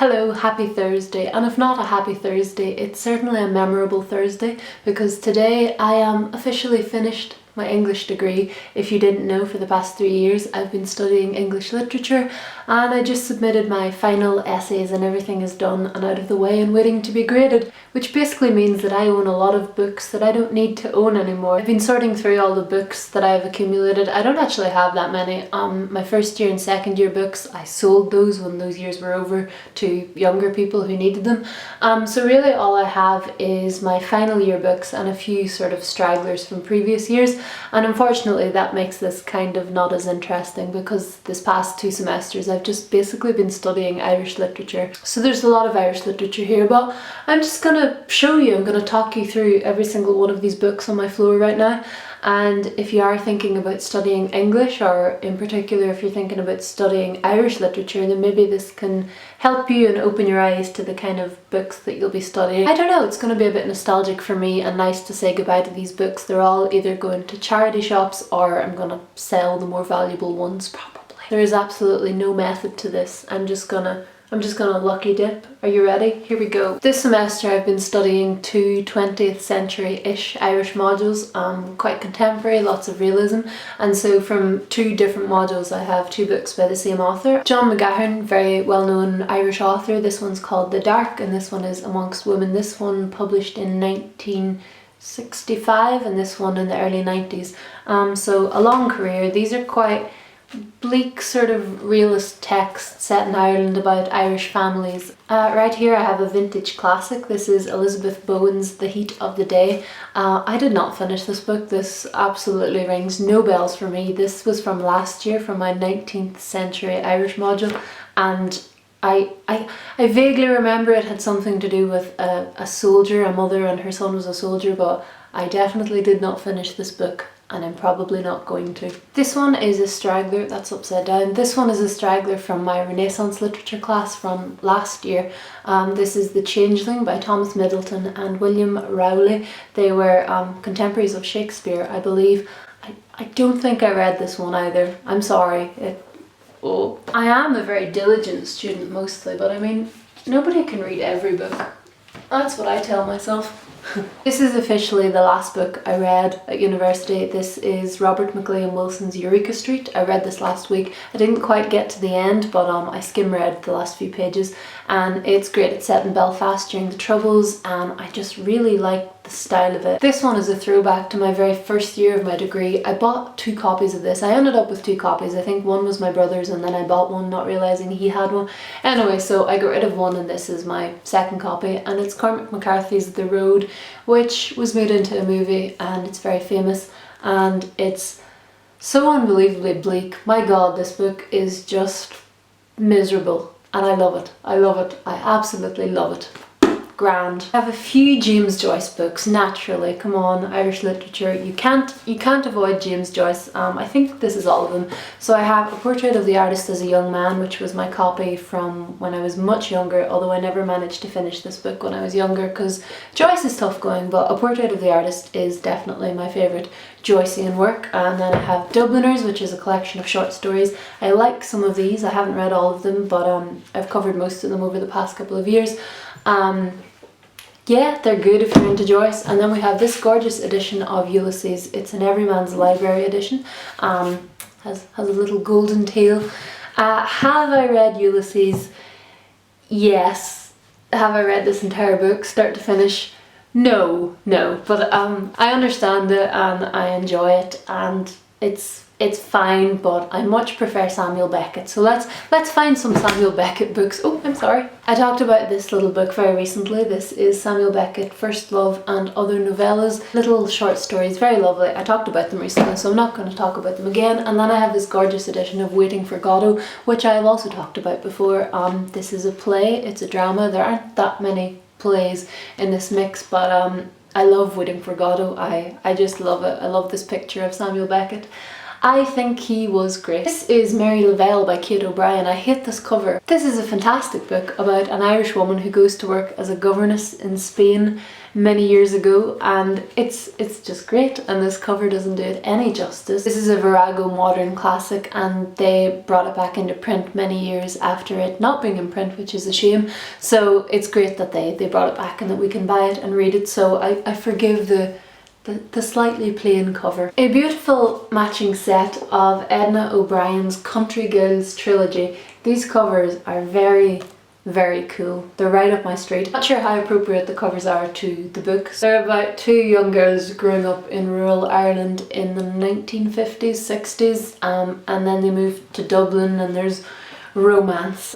Hello, happy Thursday, and if not a happy Thursday, it's certainly a memorable Thursday because today I am officially finished my English degree. If you didn't know, for the past 3 years I've been studying English literature, and I just submitted my final essays and everything is done and out of the way and waiting to be graded, which basically means that I own a lot of books that I don't need to own anymore. I've been sorting through all the books that I've accumulated. I don't actually have that many. My first year and second year books, I sold those when those years were over to younger people who needed them. So really all I have is my final year books and a few sort of stragglers from previous years, and unfortunately that makes this kind of not as interesting because this past 2 semesters I've just basically been studying Irish literature. So there's a lot of Irish literature here, but I'm just gonna show you, I'm gonna talk you through every single one of these books on my floor right now. And if you are thinking about studying English, or in particular if you're thinking about studying Irish literature, then maybe this can help you and open your eyes to the kind of books that you'll be studying. I don't know, it's going to be a bit nostalgic for me and nice to say goodbye to these books. They're all either going to charity shops or I'm going to sell the more valuable ones probably. There is absolutely no method to this. I'm just gonna lucky dip. Are you ready? Here we go. This semester I've been studying 2 20th century-ish Irish modules, quite contemporary, lots of realism, and so from 2 different modules I have 2 books by the same author. John McGahern, very well-known Irish author. This one's called The Dark and this one is Amongst Women. This one published in 1965 and this one in the early 90s. So a long career. These are quite bleak sort of realist text set in Ireland about Irish families. Right here I have a vintage classic. This is Elizabeth Bowen's The Heat of the Day. I did not finish this book. This absolutely rings no bells for me. This was from last year, from my 19th century Irish module, and I vaguely remember it had something to do with a soldier, a mother and her son was a soldier, but I definitely did not finish this book. And I'm probably not going to. This one is a straggler, that's upside down. This one is a straggler from my Renaissance literature class from last year. This is The Changeling by Thomas Middleton and William Rowley. They were contemporaries of Shakespeare, I believe. I don't think I read this one either. I'm sorry. I am a very diligent student mostly, but I mean, nobody can read every book. That's what I tell myself. This is officially the last book I read at university. This is Robert McLean Wilson's Eureka Street. I read this last week. I didn't quite get to the end, but I skim read the last few pages and it's great. It's set in Belfast during the Troubles and I just really like the style of it. This one is a throwback to my very first year of my degree. I bought 2 copies of this. I ended up with 2 copies. I think one was my brother's and then I bought one not realising he had one. Anyway, so I got rid of one and this is my second copy, and it's Cormac McCarthy's The Road, which was made into a movie and it's very famous and it's so unbelievably bleak. My god, this book is just miserable and I love it. I love it. I absolutely love it. Grand. I have a few James Joyce books, naturally. Come on, Irish literature. You can't avoid James Joyce. I think this is all of them. So I have A Portrait of the Artist as a Young Man, which was my copy from when I was much younger, although I never managed to finish this book when I was younger because Joyce is tough going, but A Portrait of the Artist is definitely my favourite Joycean work. And then I have Dubliners, which is a collection of short stories. I like some of these. I haven't read all of them, but I've covered most of them over the past couple of years. Yeah, they're good if you're into Joyce. And then we have this gorgeous edition of Ulysses. It's an Everyman's Library edition. Has a little golden tail. Have I read Ulysses? Yes. Have I read this entire book, start to finish? No. But I understand it and I enjoy it and it's fine, but I much prefer Samuel Beckett. So let's find some Samuel Beckett books. Oh, I'm sorry. I talked about this little book very recently. This is Samuel Beckett, First Love and Other Novellas. Little short stories, very lovely. I talked about them recently, so I'm not going to talk about them again. And then I have this gorgeous edition of Waiting for Godot, which I have also talked about before. This is a play, it's a drama. There aren't that many plays in this mix, but I love Waiting for Godot. I just love it. I love this picture of Samuel Beckett. I think he was great. This is Mary Lavelle by Kate O'Brien. I hate this cover. This is a fantastic book about an Irish woman who goes to work as a governess in Spain many years ago, and it's just great, and this cover doesn't do it any justice. This is a Virago modern classic, and they brought it back into print many years after it not being in print, which is a shame. So it's great that they brought it back and that we can buy it and read it, so I forgive the slightly plain cover. A beautiful matching set of Edna O'Brien's Country Girls trilogy. These covers are very, very cool. They're right up my street. Not sure how appropriate the covers are to the book. They're about two young girls growing up in rural Ireland in the 1950s, 60s, and then they moved to Dublin and there's romance.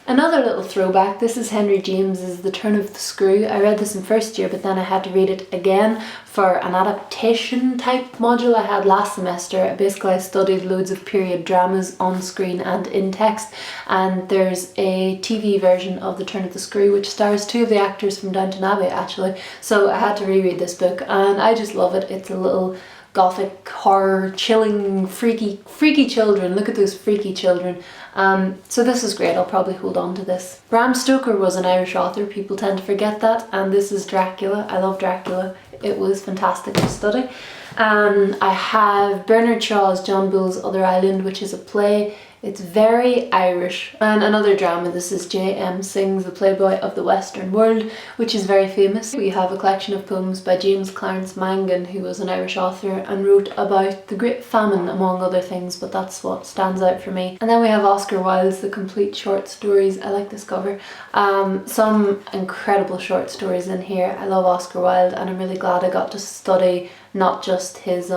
Another little throwback, this is Henry James's The Turn of the Screw. I read this in first year, but then I had to read it again for an adaptation type module I had last semester. Basically I studied loads of period dramas on screen and in text, and there's a TV version of The Turn of the Screw which stars two of the actors from Downton Abbey actually, so I had to reread this book and I just love it. It's a little Gothic horror, chilling, freaky children. Look at those freaky children. So this is great. I'll probably hold on to this. Bram Stoker was an Irish author. People tend to forget that. And this is Dracula. I love Dracula. It was fantastic to study. I have Bernard Shaw's John Bull's Other Island, which is a play. It's very Irish. And another drama, this is J.M. Synge's The Playboy of the Western World, which is very famous. We have a collection of poems by James Clarence Mangan, who was an Irish author and wrote about the Great Famine, among other things, but that's what stands out for me. And then we have Oscar Wilde's The Complete Short Stories. I like this cover. Some incredible short stories in here. I love Oscar Wilde, and I'm really glad I got to study not just his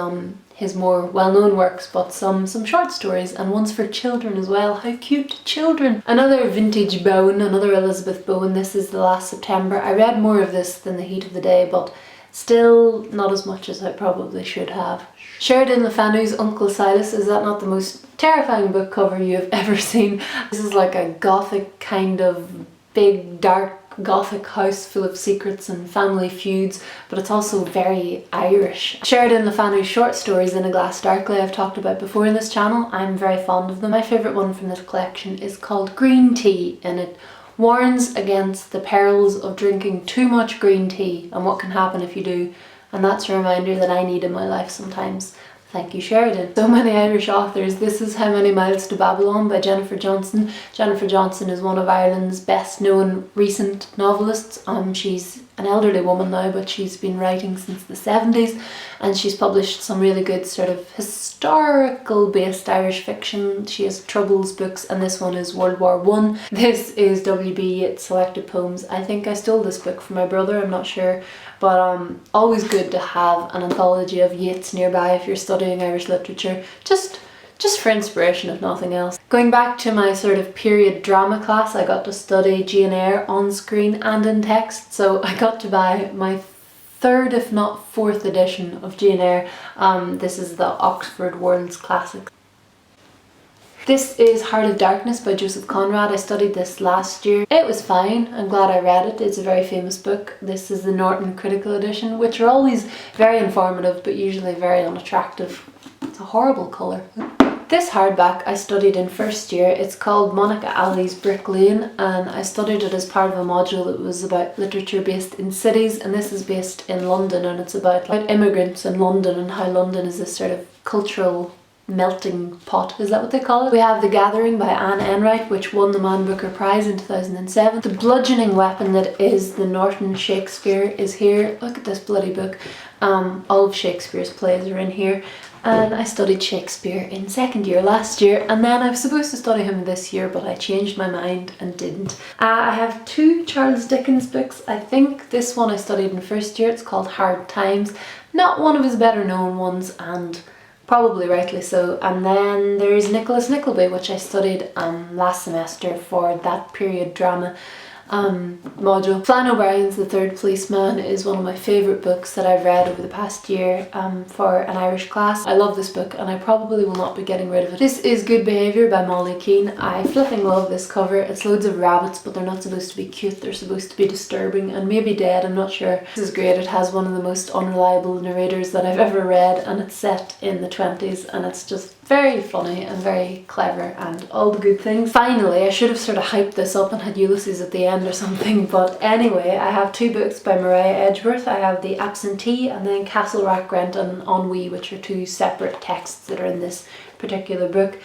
more well-known works, but some short stories, and ones for children as well. How cute, children! Another vintage Bowen, another Elizabeth Bowen. This is The Last September. I read more of this than The Heat of the Day, but still not as much as I probably should have. Sheridan Le Fanu's Uncle Silas. Is that not the most terrifying book cover you have ever seen? This is like a gothic kind of big, dark, Gothic house full of secrets and family feuds, but it's also very Irish. Sheridan Le Fanu's short stories In a Glass Darkly I've talked about before in this channel. I'm very fond of them. My favourite one from this collection is called Green Tea, and it warns against the perils of drinking too much green tea and what can happen if you do, and that's a reminder that I need in my life sometimes. Thank you, Sheridan. So many Irish authors. This is How Many Miles to Babylon by Jennifer Johnson. Jennifer Johnson is one of Ireland's best known recent novelists. She's an elderly woman now, but she's been writing since the 70s, and she's published some really good sort of historical based Irish fiction. She has Troubles books, and this one is World War I. This is W.B. Yeats' Selected Poems. I think I stole this book from my brother, I'm not sure, but always good to have an anthology of Yeats nearby if you're studying Irish literature, just for inspiration if nothing else. Going back to my sort of period drama class, I got to study Jane Eyre on screen and in text, so I got to buy my third if not fourth edition of Jane Eyre. This is the Oxford World's Classics. This is Heart of Darkness by Joseph Conrad. I studied this last year. It was fine. I'm glad I read it. It's a very famous book. This is the Norton Critical Edition, which are always very informative but usually very unattractive. It's a horrible colour. This hardback I studied in first year. It's called Monica Alley's Brick Lane, and I studied it as part of a module that was about literature based in cities, and this is based in London, and it's about immigrants in London and how London is this sort of cultural melting pot, is that what they call it? We have The Gathering by Anne Enright, which won the Man Booker Prize in 2007. The bludgeoning weapon that is the Norton Shakespeare is here. Look at this bloody book. All of Shakespeare's plays are in here. And I studied Shakespeare in second year last year, and then I was supposed to study him this year, but I changed my mind and didn't. I have two Charles Dickens books. I think this one I studied in first year. It's called Hard Times. Not one of his better known ones, and probably rightly so. And then there's Nicholas Nickleby, which I studied last semester for that period drama. module. Flann O'Brien's The Third Policeman is one of my favourite books that I've read over the past year for an Irish class. I love this book and I probably will not be getting rid of it. This is Good Behaviour by Molly Keane. I flipping love this cover. It's loads of rabbits, but they're not supposed to be cute, they're supposed to be disturbing and maybe dead, I'm not sure. This is great. It has one of the most unreliable narrators that I've ever read, and it's set in the 20s, and it's just very funny and very clever and all the good things. Finally, I should have sort of hyped this up and had Ulysses at the end or something, but anyway, I have 2 books by Mariah Edgeworth. I have The Absentee and then Castle Rackrent and Ennui, which are 2 separate texts that are in this particular book.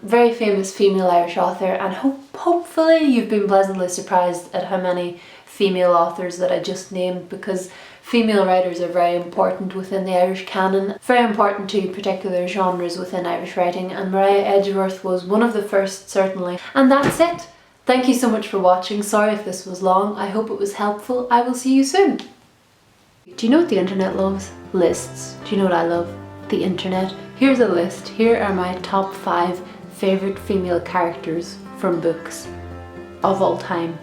Very famous female Irish author, and hopefully you've been pleasantly surprised at how many female authors that I just named, because female writers are very important within the Irish canon, very important to particular genres within Irish writing, and Mariah Edgeworth was one of the first, certainly. And that's it. Thank you so much for watching. Sorry if this was long. I hope it was helpful. I will see you soon. Do you know what the internet loves? Lists. Do you know what I love? The internet. Here's a list. Here are my top 5 favourite female characters from books of all time.